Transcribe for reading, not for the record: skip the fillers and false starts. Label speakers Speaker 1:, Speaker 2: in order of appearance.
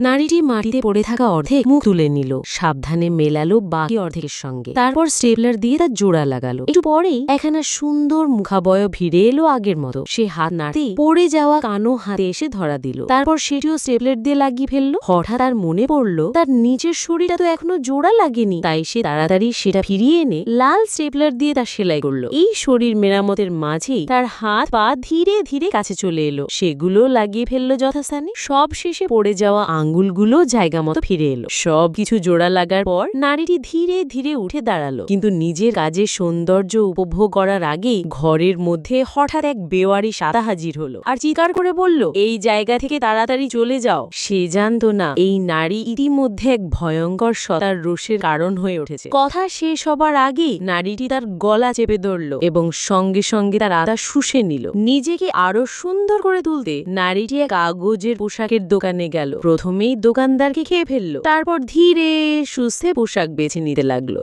Speaker 1: নারীটি মাটিতে পড়ে থাকা অর্ধেক মুখ তুলে নিল, সাবধানে মেলালো বাকি অর্ধেকের সঙ্গে। তারপর স্টেপলার দিয়ে তার জোড়া লাগালো। একটু পরেই একখানা সুন্দর মুখাবয় ভিড়ে এলো আগের মতো। সে হাত নাড়তেই পড়ে যাওয়া কানো হাতে এসে ধরা দিল। তারপর সেটিও স্টেপলার দিয়ে লাগিয়ে ফেললো। হঠাৎ তার মনে পড়লো তার নিজের শরীরটা তো এখনো জোড়া লাগেনি। তাই সে তাড়াতাড়ি সেটা ফিরিয়ে এনে লাল স্টেপলার দিয়ে তার সেলাই করলো। এই শরীর মেরামতের মাঝেই তার হাত পা ধীরে ধীরে কাছে চলে এলো। সেগুলো লাগিয়ে ফেললো যথাস্থানে। সব শেষে পড়ে যাওয়া আঙ্গুলগুলো জায়গা মতো ফিরে এলো। সবকিছু জোড়া লাগার পর নারীটি ধীরে ধীরে উঠে দাঁড়ালো, কিন্তু নিজের কাজের সৌন্দর্য উপভোগ করার আগেই ঘরের মধ্যে হঠাৎ এক বেওয়ারি সাদা হাজির হলো আর চিৎকার করে বলল, এই জায়গা থেকে তাড়াতাড়ি চলে যাও। সে জানতো না এই নারী ইতিমধ্যে এক ভয়ঙ্কর সত্তার রোষের কারণ হয়ে উঠেছে। কথা শেষ হবার আগেই নারীটি তার গলা চেপে ধরল এবং সঙ্গে সঙ্গে তার আত্মা শুষে নিল। নিজেকে আরো সুন্দর করে তুলতে নারীটি এক কাগজের পোশাকের দোকানে গেল। প্রথমেই দোকানদারকে খেয়ে ফেললো, তারপর ধীরে সুস্থে পোশাক বেছে নিতে লাগলো।